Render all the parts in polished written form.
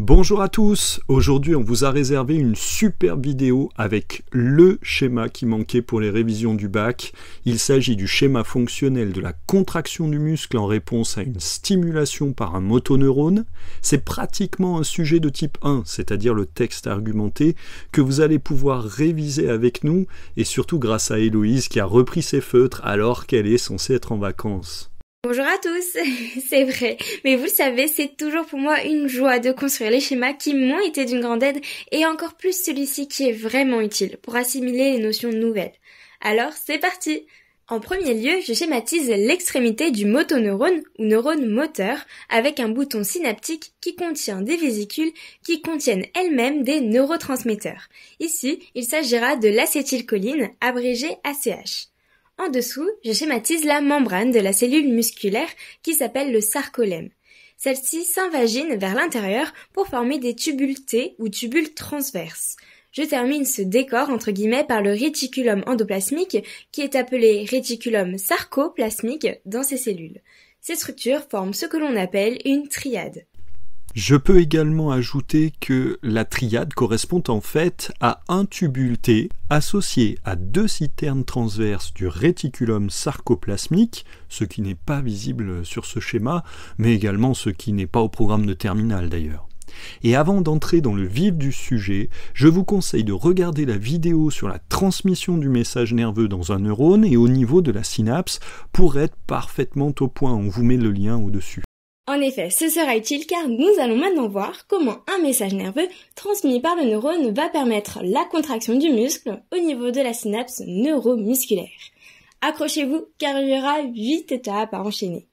Bonjour à tous, aujourd'hui on vous a réservé une superbe vidéo avec le schéma qui manquait pour les révisions du bac. Il s'agit du schéma fonctionnel de la contraction du muscle en réponse à une stimulation par un motoneurone. C'est pratiquement un sujet de type 1, c'est-à-dire le texte argumenté, que vous allez pouvoir réviser avec nous et surtout grâce à Héloïse qui a repris ses feutres alors qu'elle est censée être en vacances. Bonjour à tous, c'est vrai, mais vous le savez, c'est toujours pour moi une joie de construire les schémas qui m'ont été d'une grande aide et encore plus celui-ci qui est vraiment utile pour assimiler les notions nouvelles. Alors c'est parti! En premier lieu, je schématise l'extrémité du motoneurone ou neurone moteur avec un bouton synaptique qui contient des vésicules qui contiennent elles-mêmes des neurotransmetteurs. Ici, il s'agira de l'acétylcholine, abrégée ACH. En dessous, je schématise la membrane de la cellule musculaire qui s'appelle le sarcolème. Celle-ci s'invagine vers l'intérieur pour former des tubules T ou tubules transverses. Je termine ce décor entre guillemets par le réticulum endoplasmique qui est appelé réticulum sarcoplasmique dans ces cellules. Ces structures forment ce que l'on appelle une triade. Je peux également ajouter que la triade correspond en fait à un tubule T associé à deux citernes transverses du réticulum sarcoplasmique, ce qui n'est pas visible sur ce schéma, mais également ce qui n'est pas au programme de terminale d'ailleurs. Et avant d'entrer dans le vif du sujet, je vous conseille de regarder la vidéo sur la transmission du message nerveux dans un neurone et au niveau de la synapse pour être parfaitement au point. On vous met le lien au-dessus. En effet, ce sera utile car nous allons maintenant voir comment un message nerveux transmis par le neurone va permettre la contraction du muscle au niveau de la synapse neuromusculaire. Accrochez-vous car il y aura 8 étapes à enchaîner.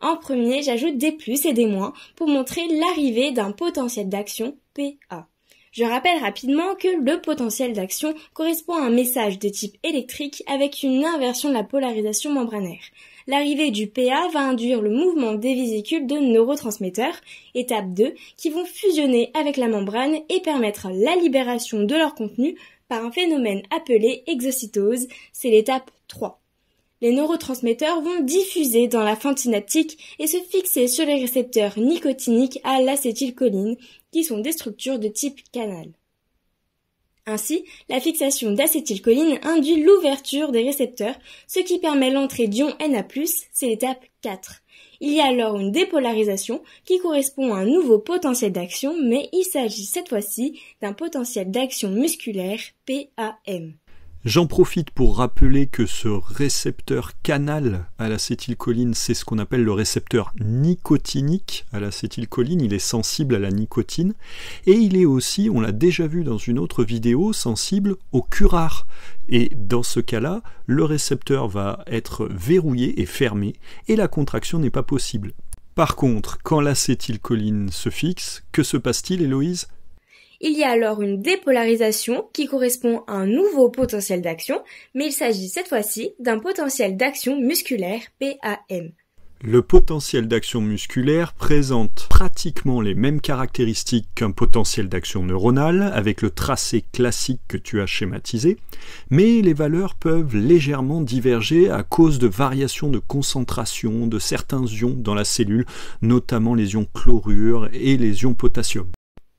En premier, j'ajoute des plus et des moins pour montrer l'arrivée d'un potentiel d'action PA. Je rappelle rapidement que le potentiel d'action correspond à un message de type électrique avec une inversion de la polarisation membranaire. L'arrivée du PA va induire le mouvement des vésicules de neurotransmetteurs, étape 2, qui vont fusionner avec la membrane et permettre la libération de leur contenu par un phénomène appelé exocytose, c'est l'étape 3. Les neurotransmetteurs vont diffuser dans la fente synaptique et se fixer sur les récepteurs nicotiniques à l'acétylcholine, qui sont des structures de type canal. Ainsi, la fixation d'acétylcholine induit l'ouverture des récepteurs, ce qui permet l'entrée d'ion Na+, c'est l'étape 4. Il y a alors une dépolarisation qui correspond à un nouveau potentiel d'action, mais il s'agit cette fois-ci d'un potentiel d'action musculaire PAM. J'en profite pour rappeler que ce récepteur canal à l'acétylcholine, c'est ce qu'on appelle le récepteur nicotinique à l'acétylcholine. Il est sensible à la nicotine et il est aussi, on l'a déjà vu dans une autre vidéo, sensible au curare. Et dans ce cas-là, le récepteur va être verrouillé et fermé et la contraction n'est pas possible. Par contre, quand l'acétylcholine se fixe, que se passe-t-il, Héloïse ? Il y a alors une dépolarisation qui correspond à un nouveau potentiel d'action, mais il s'agit cette fois-ci d'un potentiel d'action musculaire PAM. Le potentiel d'action musculaire présente pratiquement les mêmes caractéristiques qu'un potentiel d'action neuronale, avec le tracé classique que tu as schématisé, mais les valeurs peuvent légèrement diverger à cause de variations de concentration de certains ions dans la cellule, notamment les ions chlorure et les ions potassium.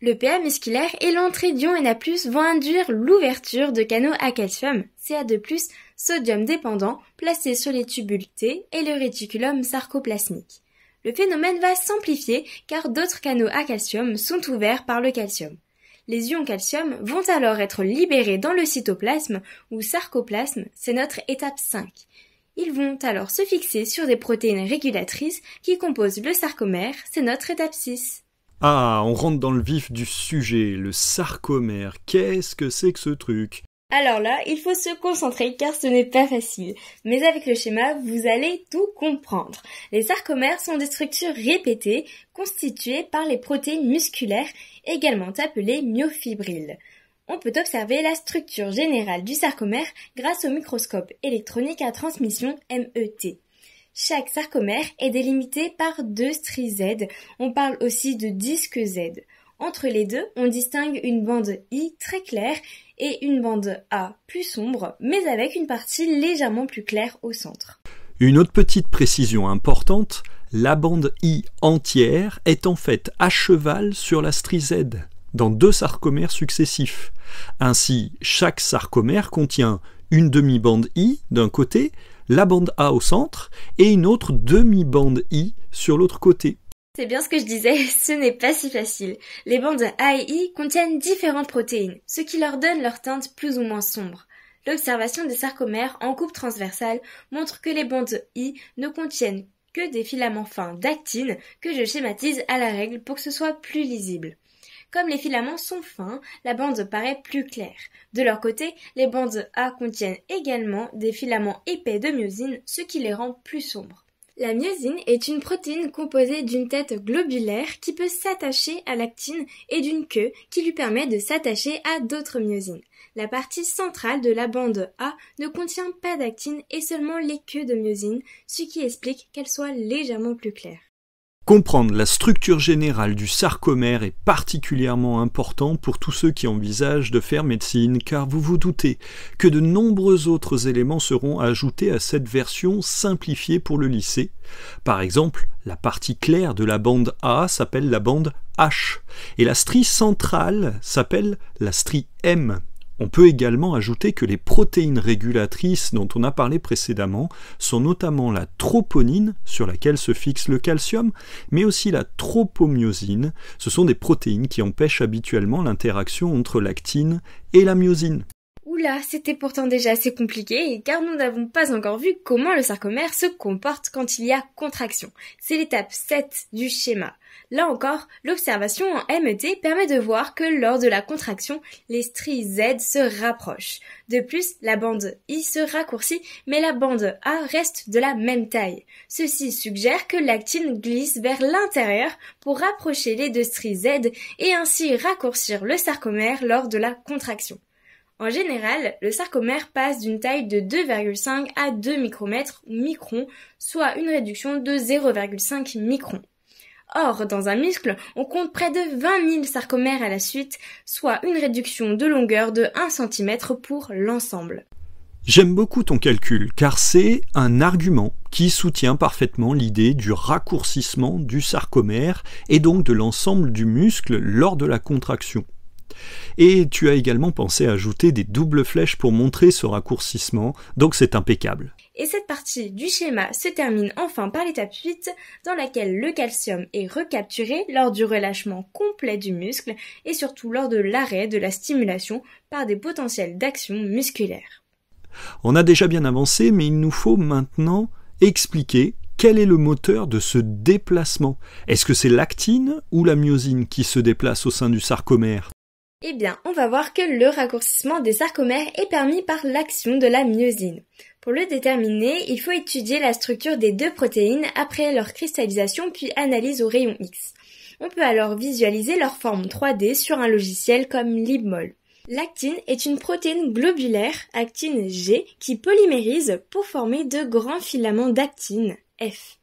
Le PA musculaire et l'entrée d'ion Na+, vont induire l'ouverture de canaux à calcium, Ca2+, sodium dépendant, placés sur les tubules T et le réticulum sarcoplasmique. Le phénomène va s'amplifier car d'autres canaux à calcium sont ouverts par le calcium. Les ions calcium vont alors être libérés dans le cytoplasme ou sarcoplasme, c'est notre étape 5. Ils vont alors se fixer sur des protéines régulatrices qui composent le sarcomère, c'est notre étape 6. Ah, on rentre dans le vif du sujet, le sarcomère. Qu'est-ce que c'est que ce truc ? Alors là, il faut se concentrer car ce n'est pas facile. Mais avec le schéma, vous allez tout comprendre. Les sarcomères sont des structures répétées constituées par les protéines musculaires, également appelées myofibrilles. On peut observer la structure générale du sarcomère grâce au microscope électronique à transmission MET. Chaque sarcomère est délimité par deux stries Z, on parle aussi de disque Z. Entre les deux, on distingue une bande I très claire et une bande A plus sombre, mais avec une partie légèrement plus claire au centre. Une autre petite précision importante, La bande I entière est en fait à cheval sur la strie Z, dans 2 sarcomères successifs. Ainsi, chaque sarcomère contient une demi-bande I d'un côté, la bande A au centre, et une autre demi-bande I sur l'autre côté. C'est bien ce que je disais, ce n'est pas si facile. Les bandes A et I contiennent différentes protéines, ce qui leur donne leur teinte plus ou moins sombre. L'observation des sarcomères en coupe transversale montre que les bandes I ne contiennent que des filaments fins d'actine que je schématise à la règle pour que ce soit plus lisible. Comme les filaments sont fins, la bande paraît plus claire. De leur côté, les bandes A contiennent également des filaments épais de myosine, ce qui les rend plus sombres. La myosine est une protéine composée d'une tête globulaire qui peut s'attacher à l'actine et d'une queue qui lui permet de s'attacher à d'autres myosines. La partie centrale de la bande A ne contient pas d'actine et seulement les queues de myosine, ce qui explique qu'elle soit légèrement plus claire. Comprendre la structure générale du sarcomère est particulièrement important pour tous ceux qui envisagent de faire médecine, car vous vous doutez que de nombreux autres éléments seront ajoutés à cette version simplifiée pour le lycée. Par exemple, la partie claire de la bande A s'appelle la bande H, et la strie centrale s'appelle la strie M. On peut également ajouter que les protéines régulatrices dont on a parlé précédemment sont notamment la troponine, sur laquelle se fixe le calcium, mais aussi la tropomyosine. Ce sont des protéines qui empêchent habituellement l'interaction entre l'actine et la myosine. Oula, c'était pourtant déjà assez compliqué, car nous n'avons pas encore vu comment le sarcomère se comporte quand il y a contraction. C'est l'étape 7 du schéma. Là encore, l'observation en MET permet de voir que lors de la contraction, les stries Z se rapprochent. De plus, la bande I se raccourcit, mais la bande A reste de la même taille. Ceci suggère que l'actine glisse vers l'intérieur pour rapprocher les 2 stries Z et ainsi raccourcir le sarcomère lors de la contraction. En général, le sarcomère passe d'une taille de 2,5 à 2 micromètres ou microns, soit une réduction de 0,5 microns. Or, dans un muscle, on compte près de 20 000 sarcomères à la suite, soit une réduction de longueur de 1 cm pour l'ensemble. J'aime beaucoup ton calcul, car c'est un argument qui soutient parfaitement l'idée du raccourcissement du sarcomère et donc de l'ensemble du muscle lors de la contraction. Et tu as également pensé à ajouter des doubles flèches pour montrer ce raccourcissement, donc c'est impeccable. Et cette partie du schéma se termine enfin par l'étape 8, dans laquelle le calcium est recapturé lors du relâchement complet du muscle et surtout lors de l'arrêt de la stimulation par des potentiels d'action musculaire. On a déjà bien avancé, mais il nous faut maintenant expliquer quel est le moteur de ce déplacement. Est-ce que c'est l'actine ou la myosine qui se déplace au sein du sarcomère ? Eh bien, on va voir que le raccourcissement des sarcomères est permis par l'action de la myosine. Pour le déterminer, il faut étudier la structure des 2 protéines après leur cristallisation puis analyse au rayon X. On peut alors visualiser leur forme 3D sur un logiciel comme LibMol. L'actine est une protéine globulaire, actine G, qui polymérise pour former de grands filaments d'actine, F.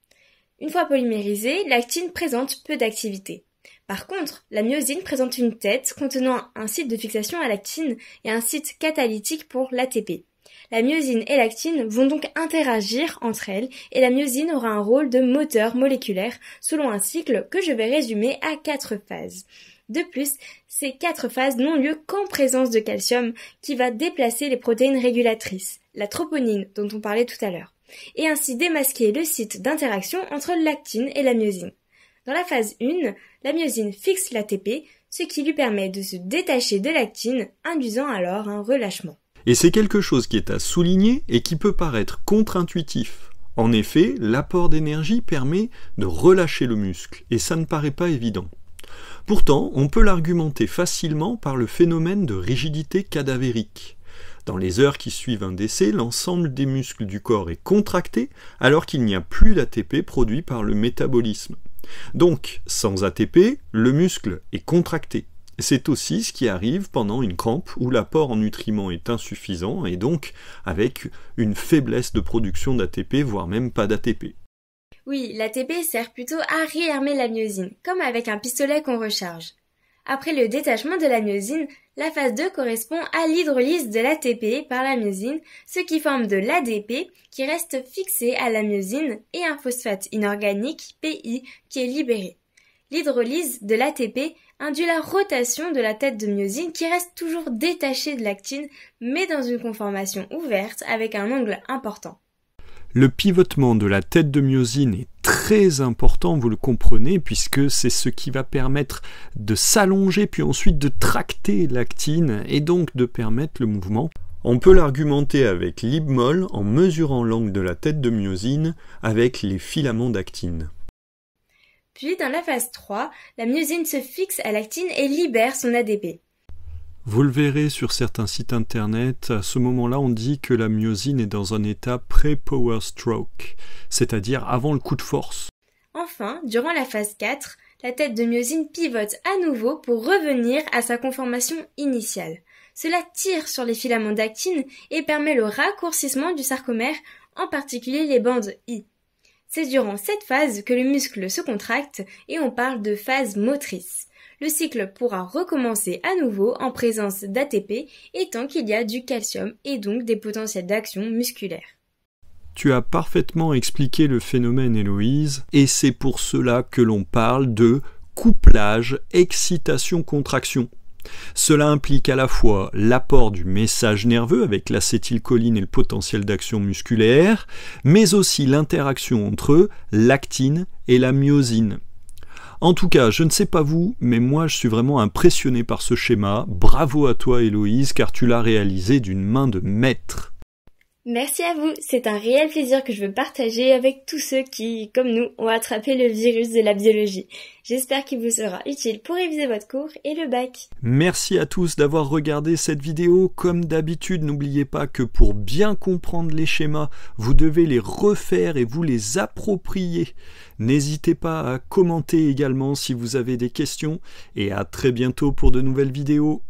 Une fois polymérisée, l'actine présente peu d'activité. Par contre, la myosine présente une tête contenant un site de fixation à l'actine et un site catalytique pour l'ATP. La myosine et l'actine vont donc interagir entre elles et la myosine aura un rôle de moteur moléculaire selon un cycle que je vais résumer à 4 phases. De plus, ces 4 phases n'ont lieu qu'en présence de calcium qui va déplacer les protéines régulatrices, la troponine dont on parlait tout à l'heure, et ainsi démasquer le site d'interaction entre l'actine et la myosine. Dans la phase 1, la myosine fixe l'ATP, ce qui lui permet de se détacher de l'actine, induisant alors un relâchement. Et c'est quelque chose qui est à souligner et qui peut paraître contre-intuitif. En effet, l'apport d'énergie permet de relâcher le muscle, et ça ne paraît pas évident. Pourtant, on peut l'argumenter facilement par le phénomène de rigidité cadavérique. Dans les heures qui suivent un décès, l'ensemble des muscles du corps est contracté alors qu'il n'y a plus d'ATP produit par le métabolisme. Donc, sans ATP, le muscle est contracté. C'est aussi ce qui arrive pendant une crampe où l'apport en nutriments est insuffisant et donc avec une faiblesse de production d'ATP, voire même pas d'ATP. Oui, l'ATP sert plutôt à réarmer la myosine, comme avec un pistolet qu'on recharge. Après le détachement de la myosine, la phase 2 correspond à l'hydrolyse de l'ATP par la myosine, ce qui forme de l'ADP qui reste fixé à la myosine et un phosphate inorganique, PI, qui est libéré. L'hydrolyse de l'ATP induit la rotation de la tête de myosine qui reste toujours détachée de l'actine, mais dans une conformation ouverte avec un angle important. Le pivotement de la tête de myosine est très important, vous le comprenez, puisque c'est ce qui va permettre de s'allonger puis ensuite de tracter l'actine et donc de permettre le mouvement. On peut l'argumenter avec l'IBMOL en mesurant l'angle de la tête de myosine avec les filaments d'actine. Puis dans la phase 3, la myosine se fixe à l'actine et libère son ADP. Vous le verrez sur certains sites internet, à ce moment-là on dit que la myosine est dans un état pré-power stroke, c'est-à-dire avant le coup de force. Enfin, durant la phase 4, la tête de myosine pivote à nouveau pour revenir à sa conformation initiale. Cela tire sur les filaments d'actine et permet le raccourcissement du sarcomère, en particulier les bandes I. C'est durant cette phase que le muscle se contracte et on parle de phase motrice. Le cycle pourra recommencer à nouveau en présence d'ATP et tant qu'il y a du calcium et donc des potentiels d'action musculaire. Tu as parfaitement expliqué le phénomène, Héloïse, et c'est pour cela que l'on parle de couplage excitation-contraction. Cela implique à la fois l'apport du message nerveux avec l'acétylcholine et le potentiel d'action musculaire, mais aussi l'interaction entre l'actine et la myosine. En tout cas, je ne sais pas vous, mais moi je suis vraiment impressionné par ce schéma. Bravo à toi Héloïse, car tu l'as réalisé d'une main de maître. Merci à vous, c'est un réel plaisir que je veux partager avec tous ceux qui, comme nous, ont attrapé le virus de la biologie. J'espère qu'il vous sera utile pour réviser votre cours et le bac. Merci à tous d'avoir regardé cette vidéo. Comme d'habitude, n'oubliez pas que pour bien comprendre les schémas, vous devez les refaire et vous les approprier. N'hésitez pas à commenter également si vous avez des questions et à très bientôt pour de nouvelles vidéos.